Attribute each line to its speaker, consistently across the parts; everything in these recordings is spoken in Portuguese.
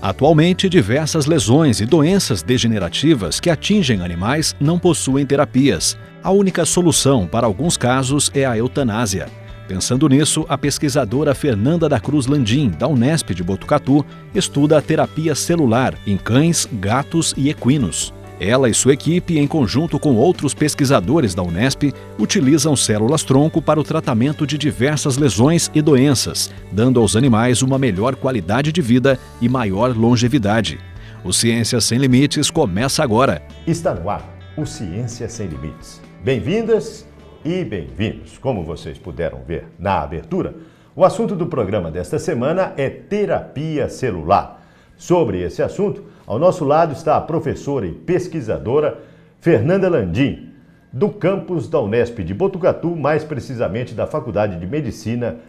Speaker 1: Atualmente, diversas lesões e doenças degenerativas que atingem animais não possuem terapias. A única solução para alguns casos é a eutanásia. Pensando nisso, a pesquisadora Fernanda da Cruz Landim, da Unesp de Botucatu, estuda a terapia celular em cães, gatos e equinos. Ela e sua equipe, em conjunto com outros pesquisadores da Unesp, utilizam células-tronco para o tratamento de diversas lesões e doenças, dando aos animais uma melhor qualidade de vida e maior longevidade. O Ciência Sem Limites começa agora.
Speaker 2: Está no ar o Ciência Sem Limites. Bem-vindas e bem-vindos. Como vocês puderam ver na abertura, o assunto do programa desta semana é terapia celular. Sobre esse assunto, ao nosso lado está a professora e pesquisadora Fernanda Landim, do campus da Unesp de Botucatu, mais precisamente da Faculdade de Medicina,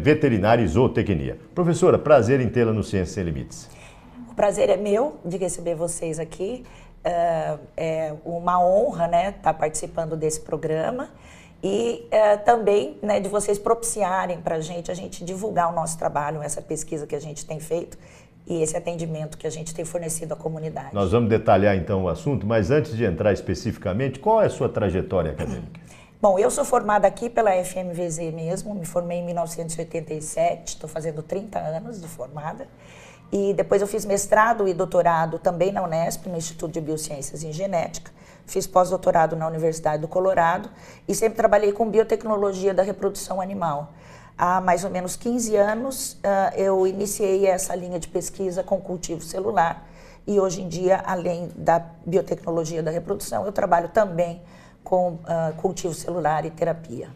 Speaker 2: Veterinária e Zootecnia. Professora, prazer em tê-la no Ciência Sem Limites.
Speaker 3: O prazer é meu de receber vocês aqui. É uma honra, estar participando desse programa e também de vocês propiciarem para a gente divulgar o nosso trabalho, essa pesquisa que a gente tem feito e esse atendimento que a gente tem fornecido à comunidade.
Speaker 2: Nós vamos detalhar então o assunto, mas antes de entrar especificamente, qual é a sua trajetória acadêmica?
Speaker 3: Bom, eu sou formada aqui pela FMVZ mesmo, me formei em 1987, estou fazendo 30 anos de formada. E depois eu fiz mestrado e doutorado também na Unesp, no Instituto de Biociências e Genética. Fiz pós-doutorado na Universidade do Colorado e sempre trabalhei com biotecnologia da reprodução animal. Há mais ou menos 15 anos eu iniciei essa linha de pesquisa com cultivo celular e hoje em dia, além da biotecnologia da reprodução, eu trabalho também com cultivo celular e terapia.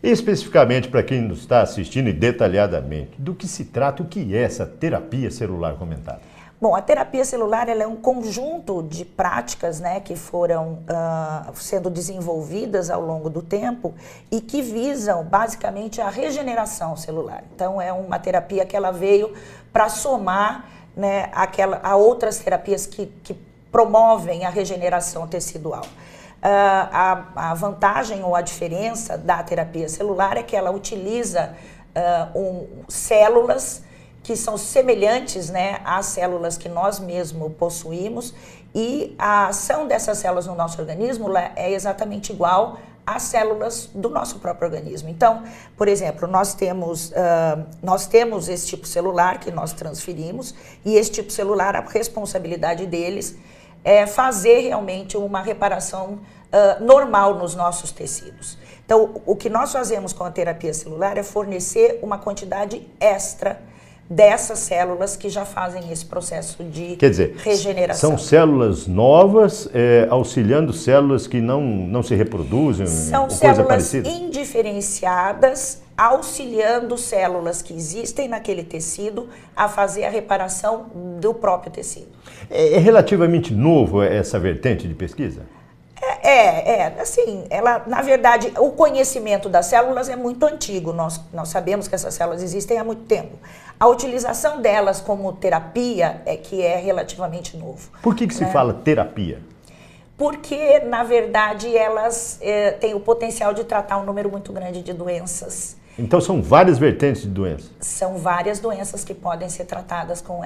Speaker 2: Especificamente para quem nos está assistindo e detalhadamente, do que se trata, o que é essa terapia celular comentada?
Speaker 3: Bom, a terapia celular ela é um conjunto de práticas que foram sendo desenvolvidas ao longo do tempo e que visam basicamente a regeneração celular. Então é uma terapia que ela veio para somar a outras terapias que promovem a regeneração tecidual. A vantagem ou a diferença da terapia celular é que ela utiliza células que são semelhantes às células que nós mesmos possuímos e a ação dessas células no nosso organismo é exatamente igual às células do nosso próprio organismo. Então, por exemplo, nós temos esse tipo celular que nós transferimos e esse tipo celular, a responsabilidade deles é fazer realmente uma reparação normal nos nossos tecidos. Então, o que nós fazemos com a terapia celular é fornecer uma quantidade extra dessas células que já fazem esse processo de regeneração.
Speaker 2: São células novas auxiliando células que não se reproduzem?
Speaker 3: São células indiferenciadas auxiliando células que existem naquele tecido a fazer a reparação do próprio tecido.
Speaker 2: É relativamente novo essa vertente de pesquisa?
Speaker 3: Assim, na verdade, o conhecimento das células é muito antigo, nós sabemos que essas células existem há muito tempo. A utilização delas como terapia é que é relativamente novo.
Speaker 2: Por que se fala terapia?
Speaker 3: Porque, na verdade, elas têm o potencial de tratar um número muito grande de doenças.
Speaker 2: Então são várias vertentes de doenças? São
Speaker 3: várias doenças que podem ser tratadas com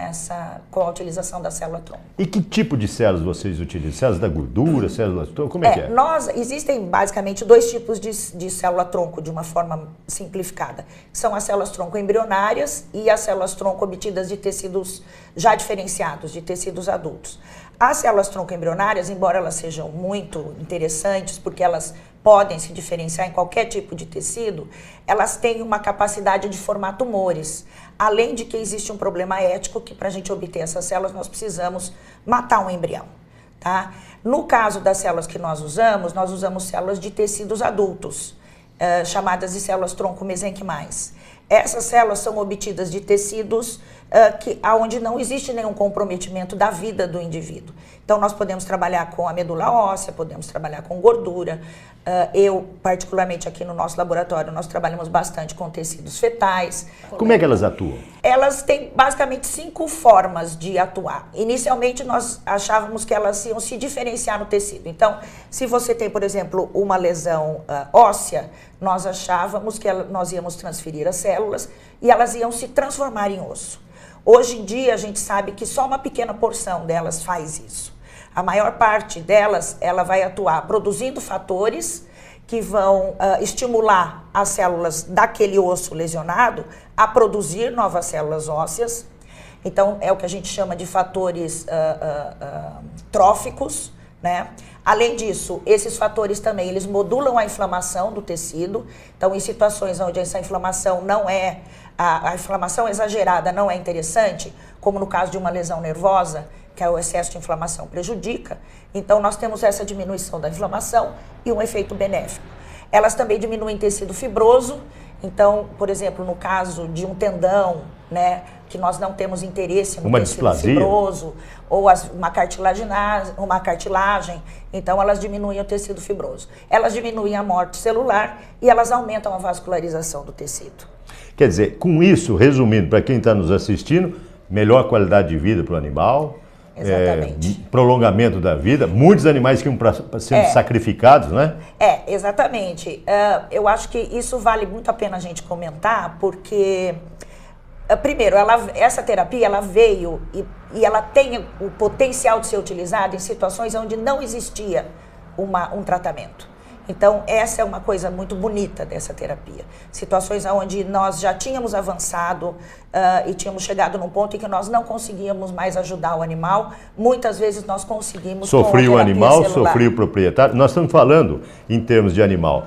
Speaker 3: a utilização da célula-tronco.
Speaker 2: E que tipo de células vocês utilizam? Células da gordura, células-tronco? Como é que é?
Speaker 3: Existem basicamente dois tipos de célula-tronco, de uma forma simplificada. São as células-tronco embrionárias e as células-tronco obtidas de tecidos já diferenciados, de tecidos adultos. As células-tronco embrionárias, embora elas sejam muito interessantes, porque elas podem se diferenciar em qualquer tipo de tecido, elas têm uma capacidade de formar tumores. Além de que existe um problema ético que para a gente obter essas células nós precisamos matar um embrião. Tá? No caso das células que nós usamos células de tecidos adultos, chamadas de células-tronco mesenquimais. Essas células são obtidas de tecidos onde não existe nenhum comprometimento da vida do indivíduo. Então, nós podemos trabalhar com a medula óssea, podemos trabalhar com gordura. Eu, particularmente aqui no nosso laboratório, nós trabalhamos bastante com tecidos fetais.
Speaker 2: Como é que elas atuam?
Speaker 3: Elas têm basicamente 5 formas de atuar. Inicialmente, nós achávamos que elas iam se diferenciar no tecido. Então, se você tem, por exemplo, uma lesão óssea, nós achávamos que nós íamos transferir as células e elas iam se transformar em osso. Hoje em dia, a gente sabe que só uma pequena porção delas faz isso. A maior parte delas, ela vai atuar produzindo fatores que vão estimular as células daquele osso lesionado a produzir novas células ósseas. Então, é o que a gente chama de fatores tróficos, né? Além disso, esses fatores também, eles modulam a inflamação do tecido. Então, em situações onde essa inflamação não é, a inflamação exagerada não é interessante, como no caso de uma lesão nervosa, que é o excesso de inflamação prejudica, então nós temos essa diminuição da inflamação e um efeito benéfico. Elas também diminuem tecido fibroso, então, por exemplo, no caso de um tendão, né, que nós não temos interesse no tecido fibroso, ou uma cartilagem, então elas diminuem o tecido fibroso. Elas diminuem a morte celular e elas aumentam a vascularização do tecido.
Speaker 2: Quer dizer, com isso, resumindo, para quem está nos assistindo, melhor qualidade de vida para o animal, prolongamento da vida, muitos animais que iam sendo sacrificados, né?
Speaker 3: Exatamente. Eu acho que isso vale muito a pena a gente comentar, porque, primeiro, essa terapia ela veio e ela tem o potencial de ser utilizada em situações onde não existia um tratamento. Então, essa é uma coisa muito bonita dessa terapia. Situações onde nós já tínhamos avançado e tínhamos chegado num ponto em que nós não conseguíamos mais ajudar o animal, muitas vezes nós conseguimos...
Speaker 2: Sofria o animal, sofria o proprietário. Nós estamos falando, em termos de animal,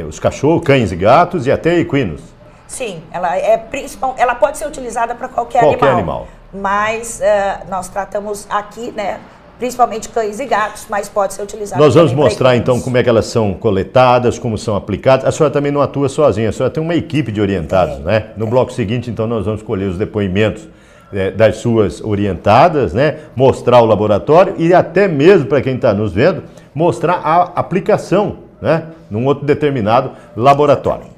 Speaker 2: os cachorros, cães e gatos e até equinos.
Speaker 3: Sim, ela pode ser utilizada para qualquer animal. Mas nós tratamos aqui, né, principalmente cães e gatos, mas pode ser utilizado.
Speaker 2: Nós vamos mostrar então como é que elas são coletadas, como são aplicadas. A senhora também não atua sozinha, a senhora tem uma equipe de orientados, né? No bloco seguinte, então, nós vamos colher os depoimentos das suas orientadas, né? Mostrar o laboratório e até mesmo, para quem está nos vendo, mostrar a aplicação, né? Num outro determinado laboratório.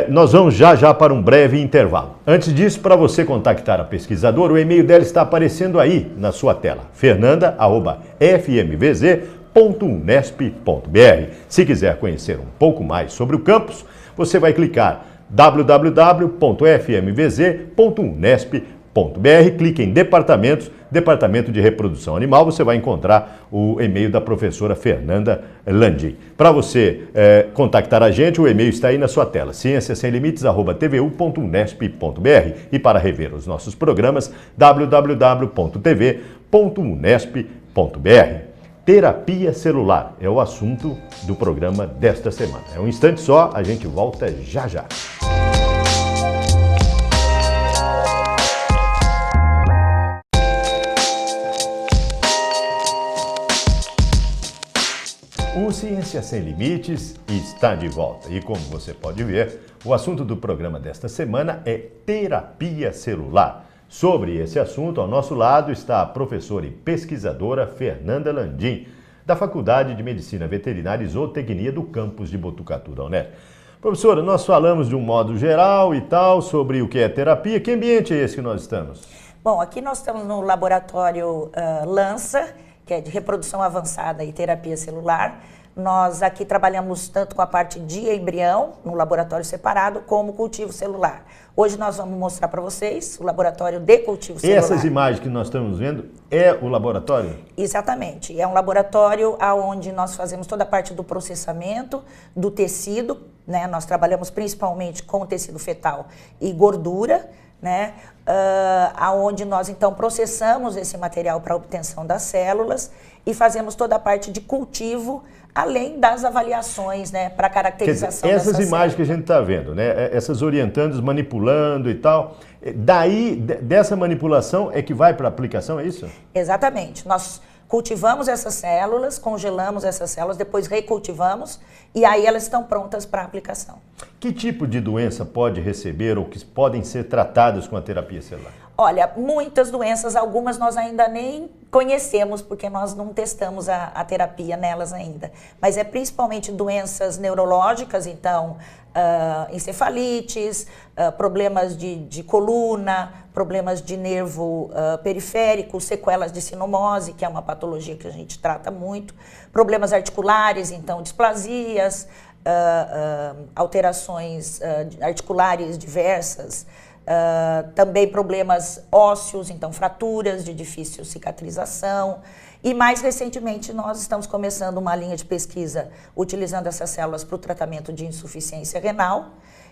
Speaker 2: Nós vamos já para um breve intervalo. Antes disso, para você contactar a pesquisadora, o e-mail dela está aparecendo aí na sua tela, fernanda@fmvz.unesp.br. Se quiser conhecer um pouco mais sobre o campus, você vai clicar www.fmvz.unesp.br, clique em Departamentos, Departamento de Reprodução Animal, você vai encontrar o e-mail da professora Fernanda Landim. Para você contactar a gente, o e-mail está aí na sua tela, cienciasemlimites@tvu.unesp.br, e para rever os nossos programas, www.tv.unesp.br. Terapia celular é o assunto do programa desta semana. É um instante só, a gente volta já. O Ciência Sem Limites está de volta e, como você pode ver, o assunto do programa desta semana é terapia celular. Sobre esse assunto, ao nosso lado está a professora e pesquisadora Fernanda Landim, da Faculdade de Medicina Veterinária e Zootecnia do campus de Botucatu da Unesp. Professora, nós falamos de um modo geral e tal sobre o que é terapia. Que ambiente é esse que nós estamos?
Speaker 3: Bom, aqui nós estamos no laboratório LANSA, que é de reprodução avançada e terapia celular. Nós aqui trabalhamos tanto com a parte de embrião, no laboratório separado, como cultivo celular. Hoje nós vamos mostrar para vocês o laboratório de cultivo celular.
Speaker 2: Essas imagens que nós estamos vendo é o laboratório?
Speaker 3: Exatamente. É um laboratório onde nós fazemos toda a parte do processamento do tecido, né? Nós trabalhamos principalmente com o tecido fetal e gordura, né? Aonde nós então processamos esse material para a obtenção das células e fazemos toda a parte de cultivo, além das avaliações, né, para caracterização.
Speaker 2: Quer dizer, essas imagens que a gente está vendo, né, essas orientandas manipulando e tal, dessa manipulação é que vai para a aplicação, é isso?
Speaker 3: Exatamente. Nós cultivamos essas células, congelamos essas células, depois recultivamos e aí elas estão prontas para aplicação.
Speaker 2: Que tipo de doença pode receber ou que podem ser tratadas com a terapia celular?
Speaker 3: Olha, muitas doenças, algumas nós ainda nem conhecemos, porque nós não testamos a terapia nelas ainda. Mas é principalmente doenças neurológicas, então, encefalites, problemas de coluna, problemas de nervo periférico, sequelas de sinomose, que é uma patologia que a gente trata muito, problemas articulares, então, displasias, alterações articulares diversas, também problemas ósseos, então fraturas de difícil cicatrização. E mais recentemente nós estamos começando uma linha de pesquisa utilizando essas células para o tratamento de insuficiência renal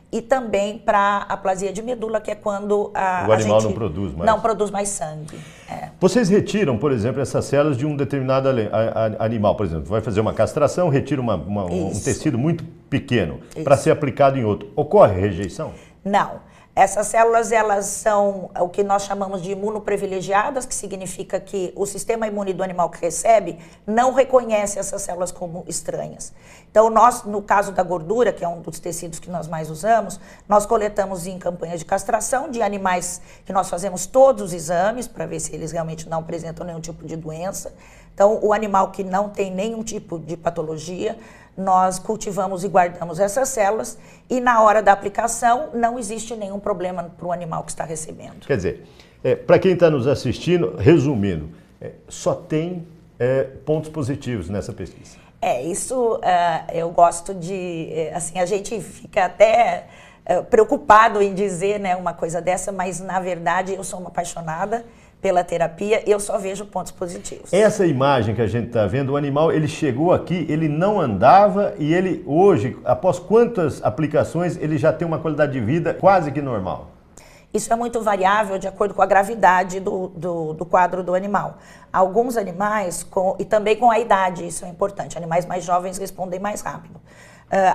Speaker 3: e também para aplasia de medula, que é quando
Speaker 2: o animal não produz mais.
Speaker 3: Não produz mais sangue.
Speaker 2: Vocês retiram, por exemplo, essas células de um determinado animal, por exemplo, vai fazer uma castração, retira um tecido muito pequeno para ser aplicado em outro. Ocorre rejeição?
Speaker 3: Não. Essas células, elas são o que nós chamamos de imunoprivilegiadas, que significa que o sistema imune do animal que recebe não reconhece essas células como estranhas. Então, nós, no caso da gordura, que é um dos tecidos que nós mais usamos, nós coletamos em campanhas de castração de animais que nós fazemos todos os exames para ver se eles realmente não apresentam nenhum tipo de doença. Então, o animal que não tem nenhum tipo de patologia, nós cultivamos e guardamos essas células e na hora da aplicação não existe nenhum problema para o animal que está recebendo.
Speaker 2: Quer dizer, para quem está nos assistindo, resumindo, só tem pontos positivos nessa pesquisa.
Speaker 3: Isso eu gosto de... assim, a gente fica até preocupado em dizer, né, uma coisa dessa, mas na verdade eu sou uma apaixonada pela terapia, eu só vejo pontos positivos.
Speaker 2: Essa imagem que a gente está vendo, o animal, ele chegou aqui, ele não andava e ele hoje, após quantas aplicações, ele já tem uma qualidade de vida quase que normal?
Speaker 3: Isso é muito variável de acordo com a gravidade do quadro do animal. Alguns animais, e também com a idade, isso é importante, animais mais jovens respondem mais rápido.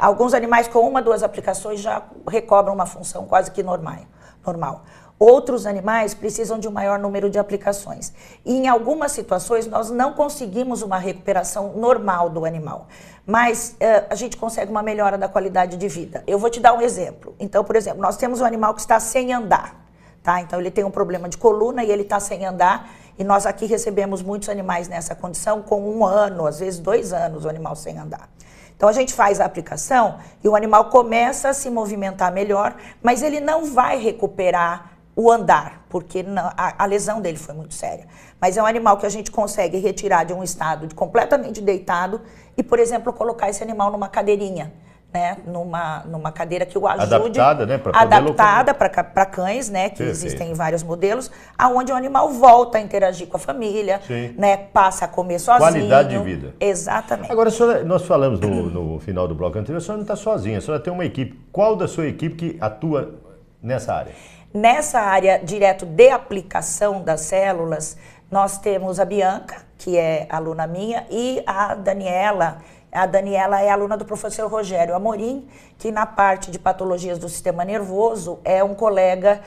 Speaker 3: Alguns animais com 1 ou 2 aplicações já recobram uma função quase que normal. Outros animais precisam de um maior número de aplicações. E em algumas situações nós não conseguimos uma recuperação normal do animal, mas a gente consegue uma melhora da qualidade de vida. Eu vou te dar um exemplo. Então, por exemplo, nós temos um animal que está sem andar, tá? Então ele tem um problema de coluna e ele está sem andar, e nós aqui recebemos muitos animais nessa condição com 1 ano, às vezes 2 anos o animal sem andar. Então a gente faz a aplicação e o animal começa a se movimentar melhor, mas ele não vai recuperar o andar, porque a lesão dele foi muito séria. Mas é um animal que a gente consegue retirar de um estado de completamente deitado e, por exemplo, colocar esse animal numa cadeirinha, né? Numa cadeira que o ajude...
Speaker 2: Adaptada, né?
Speaker 3: Adaptada para cães, né? Que existem em vários modelos, aonde o animal volta a interagir com a família, né? Passa a comer sozinho.
Speaker 2: Qualidade de vida.
Speaker 3: Exatamente.
Speaker 2: Agora, senhora, nós falamos no final do bloco anterior, a senhora não está sozinha, a senhora tem uma equipe. Qual da sua equipe que atua nessa área?
Speaker 3: Nessa área direto de aplicação das células, nós temos a Bianca, que é aluna minha, e a Daniela. A Daniela é aluna do professor Rogério Amorim, que na parte de patologias do sistema nervoso é um colega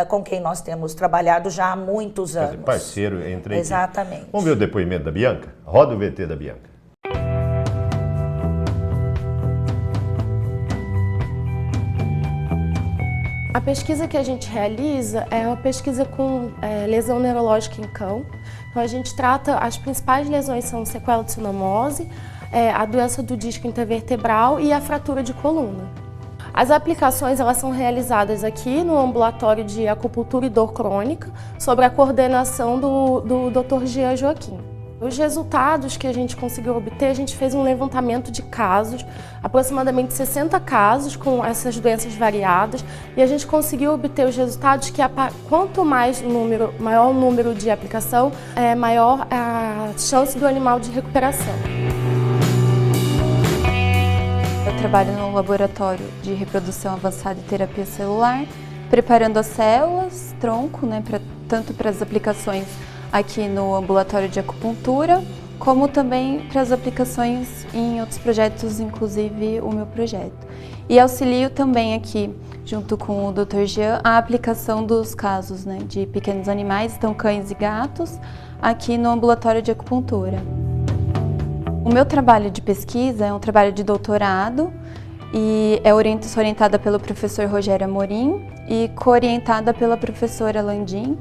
Speaker 3: com quem nós temos trabalhado já há muitos anos.
Speaker 2: Parceiro entre a equipe.
Speaker 3: Exatamente.
Speaker 2: Vamos ver o depoimento da Bianca? Roda o VT da Bianca.
Speaker 4: A pesquisa que a gente realiza é uma pesquisa com lesão neurológica em cão. Então a gente trata, as principais lesões são sequela de cinomose, a doença do disco intervertebral e a fratura de coluna. As aplicações elas são realizadas aqui no ambulatório de acupuntura e dor crônica, sob a coordenação do Dr. Jean Joaquim. Os resultados que a gente conseguiu obter, a gente fez um levantamento de casos, aproximadamente 60 casos com essas doenças variadas, e a gente conseguiu obter os resultados que quanto maior o número de aplicação, maior a chance do animal de recuperação.
Speaker 5: Eu trabalho no laboratório de reprodução avançada e terapia celular, preparando as células, tronco, né, tanto para as aplicações aqui no ambulatório de acupuntura, como também para as aplicações em outros projetos, inclusive o meu projeto. E auxilio também aqui, junto com o Dr. Jean, a aplicação dos casos, né, de pequenos animais, então cães e gatos, aqui no ambulatório de acupuntura. O meu trabalho de pesquisa é um trabalho de doutorado e sou orientada pelo professor Rogério Amorim e co-orientada pela professora Landim.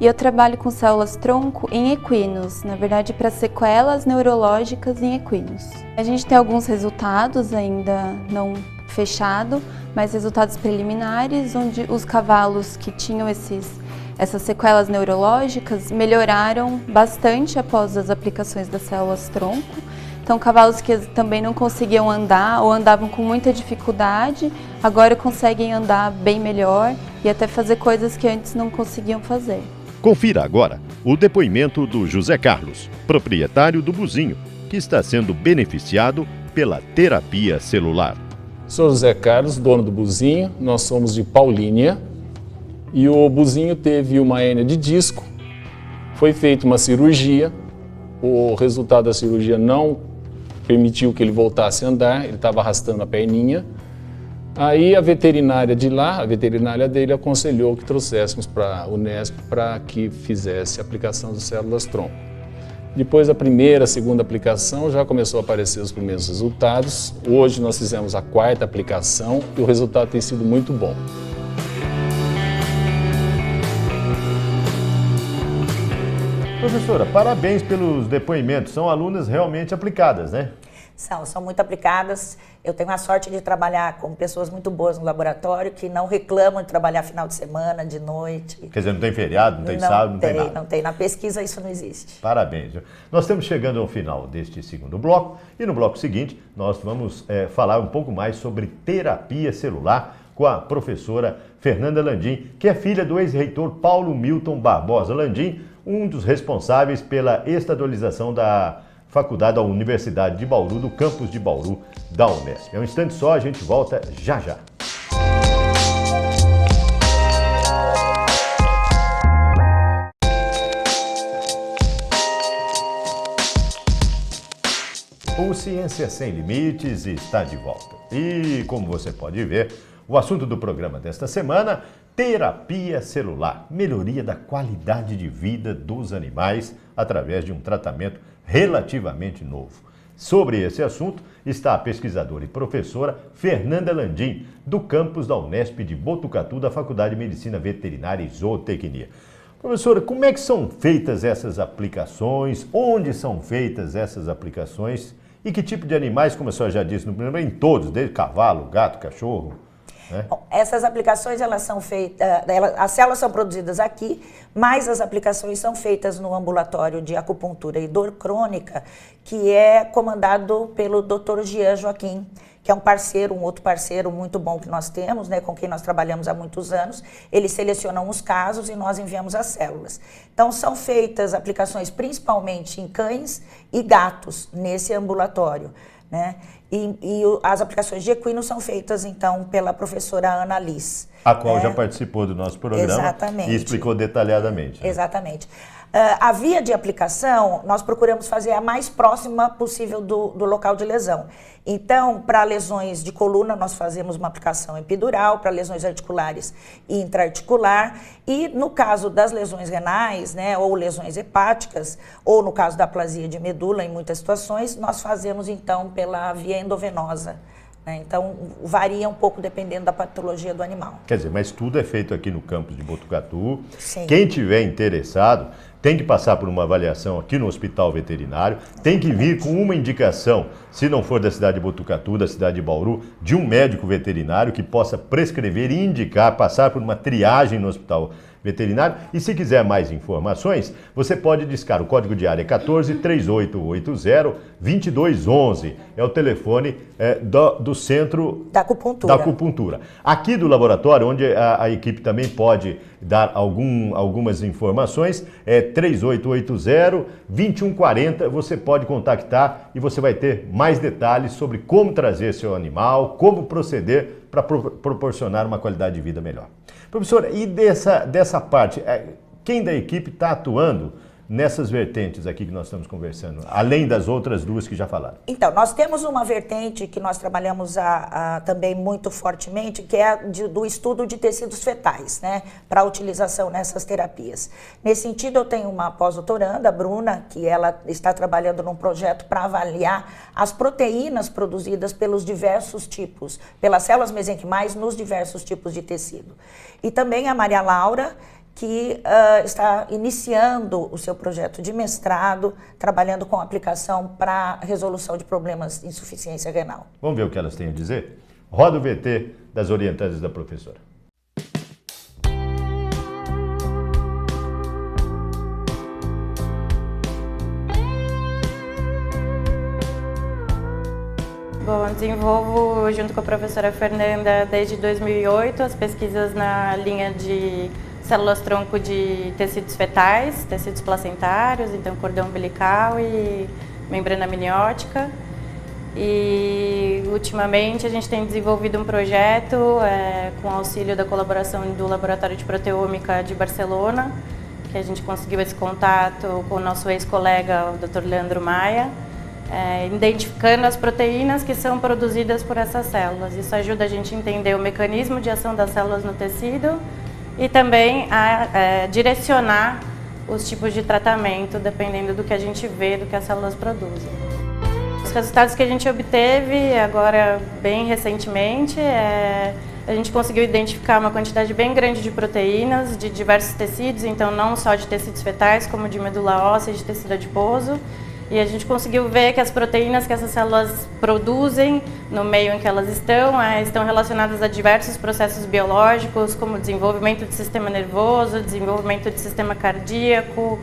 Speaker 5: E eu trabalho com células-tronco em equinos, na verdade para sequelas neurológicas em equinos. A gente tem alguns resultados ainda não fechado, mas resultados preliminares, onde os cavalos que tinham essas sequelas neurológicas melhoraram bastante após as aplicações das células-tronco. Então, cavalos que também não conseguiam andar ou andavam com muita dificuldade, agora conseguem andar bem melhor e até fazer coisas que antes não conseguiam fazer.
Speaker 2: Confira agora o depoimento do José Carlos, proprietário do Buzinho, que está sendo beneficiado pela terapia celular.
Speaker 6: Sou José Carlos, dono do Buzinho, nós somos de Paulínia e o Buzinho teve uma hérnia de disco, foi feita uma cirurgia, o resultado da cirurgia não permitiu que ele voltasse a andar, ele estava arrastando a perninha. Aí a veterinária de lá, a veterinária dele, aconselhou que trouxéssemos para a Unesp para que fizesse a aplicação de células-tronco. Depois da primeira, segunda aplicação, já começou a aparecer os primeiros resultados. Hoje nós fizemos a 4ª aplicação e o resultado tem sido muito bom.
Speaker 2: Professora, parabéns pelos depoimentos. São alunas realmente aplicadas, né?
Speaker 3: São muito aplicadas. Eu tenho a sorte de trabalhar com pessoas muito boas no laboratório, que não reclamam de trabalhar final de semana, de noite.
Speaker 2: Quer dizer, não tem feriado, não tem sábado, não tem nada.
Speaker 3: Não tem. Na pesquisa isso não existe.
Speaker 2: Parabéns. Nós estamos chegando ao final deste segundo bloco e no bloco seguinte nós vamos falar um pouco mais sobre terapia celular com a professora Fernanda Landim, que é filha do ex-reitor Paulo Milton Barbosa Landim, um dos responsáveis pela estadualização da Faculdade da Universidade de Bauru, do campus de Bauru da Unesp. É um instante só, a gente volta já já. O Ciência Sem Limites está de volta. E, como você pode ver, o assunto do programa desta semana, terapia celular, melhoria da qualidade de vida dos animais através de um tratamento relativamente novo. Sobre esse assunto está a pesquisadora e professora Fernanda Landim, do campus da Unesp de Botucatu, da Faculdade de Medicina Veterinária e Zootecnia. Professora, como é que são feitas essas aplicações? Onde são feitas essas aplicações? E que tipo de animais, como a senhora já disse no primeiro, em todos, desde cavalo, gato, cachorro?
Speaker 3: Bom, essas aplicações, elas são feitas, as células são produzidas aqui, mas as aplicações são feitas no ambulatório de acupuntura e dor crônica, que é comandado pelo Dr. Jean Joaquim, que é um outro parceiro muito bom que nós temos, né, com quem nós trabalhamos há muitos anos. Eles selecionam os casos e nós enviamos as células. Então, são feitas aplicações principalmente em cães e gatos nesse ambulatório, né? E as aplicações de equino são feitas, então, pela professora Ana Liz.
Speaker 2: A qual já participou do nosso programa.
Speaker 3: Exatamente.
Speaker 2: E explicou detalhadamente. Né?
Speaker 3: Exatamente. A via de aplicação, nós procuramos fazer a mais próxima possível do local de lesão. Então, para lesões de coluna, nós fazemos uma aplicação epidural, para lesões articulares e intraarticular. E no caso das lesões renais, né, ou lesões hepáticas, ou no caso da aplasia de medula, em muitas situações, nós fazemos, então, pela via endovenosa. Então, varia um pouco dependendo da patologia do animal.
Speaker 2: Quer dizer, mas tudo é feito aqui no campus de Botucatu.
Speaker 3: Sim.
Speaker 2: Quem tiver interessado tem que passar por uma avaliação aqui no hospital veterinário, tem que vir com uma indicação, se não for da cidade de Botucatu, da cidade de Bauru, de um médico veterinário que possa prescrever e indicar, passar por uma triagem no hospital veterinário. E se quiser mais informações, você pode discar o código de área 14 3880 2211. É o telefone do centro da acupuntura. Aqui do laboratório, onde a equipe também pode dar algumas informações, é 3880 2140. Você pode contactar e você vai ter mais detalhes sobre como trazer seu animal, como proceder para proporcionar uma qualidade de vida melhor. Professora, e dessa parte, quem da equipe está atuando nessas vertentes aqui que nós estamos conversando, além das outras duas que já falaram? Então,
Speaker 3: nós temos uma vertente que nós trabalhamos também muito fortemente, que é do estudo de tecidos fetais, né, para utilização nessas terapias. Nesse sentido, eu tenho uma pós-doutoranda, a Bruna, que ela está trabalhando num projeto para avaliar as proteínas produzidas pelos diversos tipos, pelas células mesenquimais nos diversos tipos de tecido. E também a Maria Laura, que está iniciando o seu projeto de mestrado, trabalhando com aplicação para resolução de problemas de insuficiência renal.
Speaker 2: Vamos ver o que elas têm a dizer? Roda o VT das orientandas da professora.
Speaker 7: Bom, eu desenvolvo junto com a professora Fernanda desde 2008 as pesquisas na linha de células-tronco de tecidos fetais, tecidos placentários, então cordão umbilical e membrana amniótica. E ultimamente a gente tem desenvolvido um projeto com auxílio da colaboração do Laboratório de Proteômica de Barcelona, que a gente conseguiu esse contato com o nosso ex-colega, o Dr. Leandro Maia, identificando as proteínas que são produzidas por essas células. Isso ajuda a gente a entender o mecanismo de ação das células no tecido e também a direcionar os tipos de tratamento, dependendo do que a gente vê, do que as células produzem. Os resultados que a gente obteve agora, bem recentemente, a gente conseguiu identificar uma quantidade bem grande de proteínas de diversos tecidos, então não só de tecidos fetais, como de medula óssea e de tecido adiposo. E a gente conseguiu ver que as proteínas que essas células produzem no meio em que elas estão relacionadas a diversos processos biológicos, como desenvolvimento do sistema nervoso, desenvolvimento do sistema cardíaco,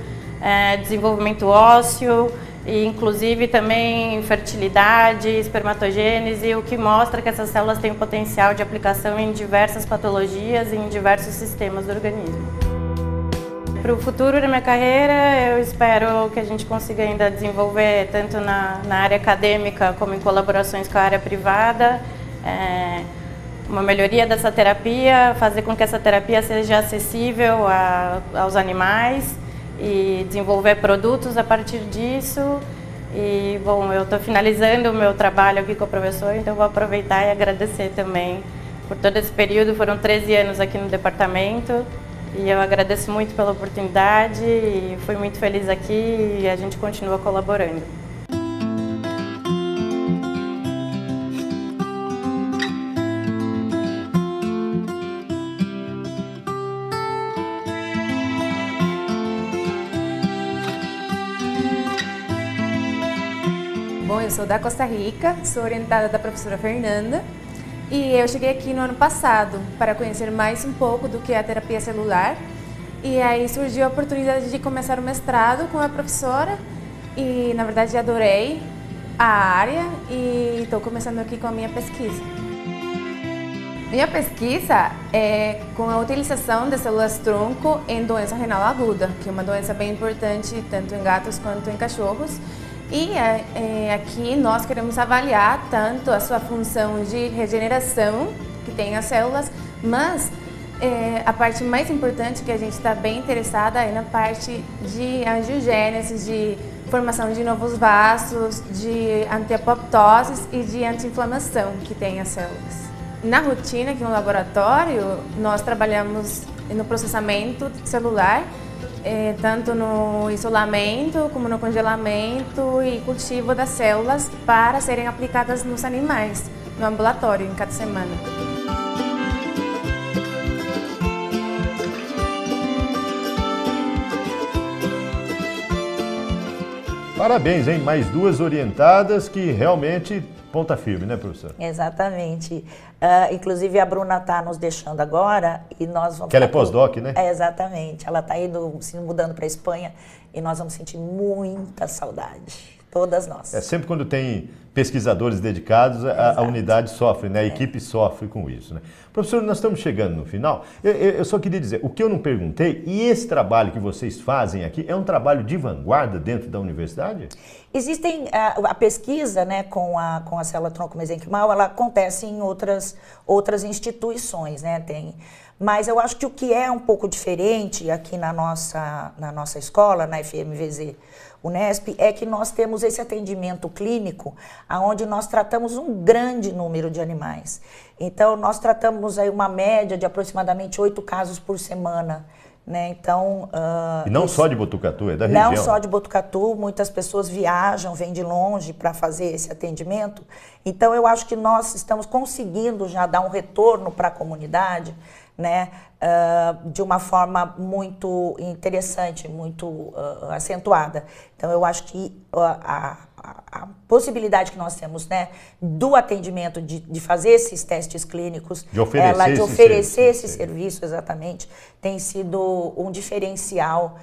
Speaker 7: desenvolvimento ósseo, e inclusive também fertilidade, espermatogênese, o que mostra que essas células têm o potencial de aplicação em diversas patologias e em diversos sistemas do organismo. Para o futuro da minha carreira, eu espero que a gente consiga ainda desenvolver, tanto na área acadêmica como em colaborações com a área privada, uma melhoria dessa terapia, fazer com que essa terapia seja acessível aos animais e desenvolver produtos a partir disso. E, bom, eu estou finalizando o meu trabalho aqui com o professor, então vou aproveitar e agradecer também por todo esse período. Foram 13 anos aqui no departamento e eu agradeço muito pela oportunidade e fui muito feliz aqui e a gente continua colaborando.
Speaker 8: Bom, eu sou da Costa Rica, sou orientada da professora Fernanda e eu cheguei aqui no ano passado para conhecer mais um pouco do que é a terapia celular e aí surgiu a oportunidade de começar o mestrado com a professora e na verdade adorei a área e estou começando aqui com a minha pesquisa. Minha pesquisa é com a utilização de células-tronco em doença renal aguda, que é uma doença bem importante tanto em gatos quanto em cachorros. E aqui nós queremos avaliar tanto a sua função de regeneração que tem as células, mas a parte mais importante que a gente está bem interessada é na parte de angiogênese, de formação de novos vasos, de anti-apoptose e de anti-inflamação que tem as células. Na rotina aqui no laboratório, nós trabalhamos no processamento celular, tanto no isolamento como no congelamento e cultivo das células para serem aplicadas nos animais, no ambulatório, em cada semana.
Speaker 2: Parabéns, hein? Mais duas orientadas que realmente ponta firme, né, professora?
Speaker 3: Exatamente. Inclusive, a Bruna está nos deixando agora e nós vamos...
Speaker 2: Que ela é pós-doc, né?
Speaker 3: Exatamente. Ela está indo, se mudando para a Espanha e nós vamos sentir muita saudade. Todas nós.
Speaker 2: Sempre quando tem pesquisadores dedicados, a unidade sofre, né? A equipe sofre com isso, né? Professor, nós estamos chegando no final. Eu só queria dizer, o que eu não perguntei, e esse trabalho que vocês fazem aqui, é um trabalho de vanguarda dentro da universidade?
Speaker 3: Existem, a pesquisa, né, com a célula-tronco mesenquimal, ela acontece em outras instituições, né? Mas eu acho que o que é um pouco diferente aqui na nossa escola, na FMVZ Unesp, é que nós temos esse atendimento clínico, onde nós tratamos um grande número de animais. Então, nós tratamos aí uma média de aproximadamente 8 casos por semana. Né? Então,
Speaker 2: e não só de Botucatu, é da região?
Speaker 3: Não só de Botucatu, muitas pessoas viajam, vêm de longe para fazer esse atendimento. Então, eu acho que nós estamos conseguindo já dar um retorno para a comunidade, né, de uma forma muito interessante, muito acentuada. Então, eu acho que a possibilidade que nós temos, né, do atendimento, de fazer esses testes clínicos,
Speaker 2: de oferecer
Speaker 3: esse serviço, exatamente, tem sido um diferencial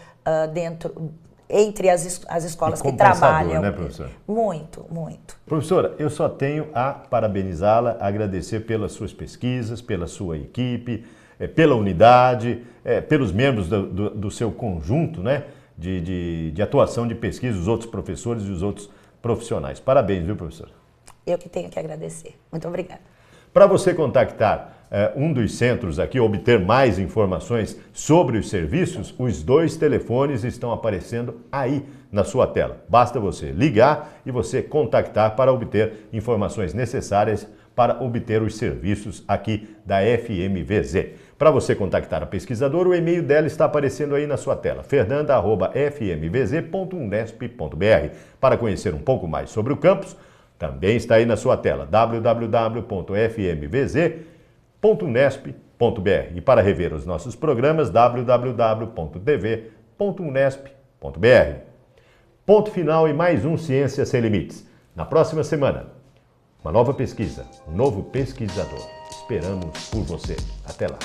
Speaker 3: entre as escolas que
Speaker 2: compensador,
Speaker 3: trabalham.
Speaker 2: né, professora?
Speaker 3: Muito, muito.
Speaker 2: Professora, eu só tenho a parabenizá-la, agradecer pelas suas pesquisas, pela sua equipe, pela unidade, pelos membros do seu conjunto, né, de atuação de pesquisa, os outros professores e os outros profissionais. Parabéns, viu, professora?
Speaker 3: Eu que tenho que agradecer. Muito obrigada.
Speaker 2: Para você contactar um dos centros aqui, obter mais informações sobre os serviços, os 2 telefones estão aparecendo aí na sua tela. Basta você ligar e você contactar para obter informações necessárias para obter os serviços aqui da FMVZ. Para você contactar a pesquisadora, o e-mail dela está aparecendo aí na sua tela, fernanda@fmvz.unesp.br. Para conhecer um pouco mais sobre o campus, também está aí na sua tela, www.fmvz.unesp.br. E para rever os nossos programas, www.tv.unesp.br. Ponto final e mais um Ciência Sem Limites. Na próxima semana, uma nova pesquisa, um novo pesquisador. Esperamos por você. Até lá.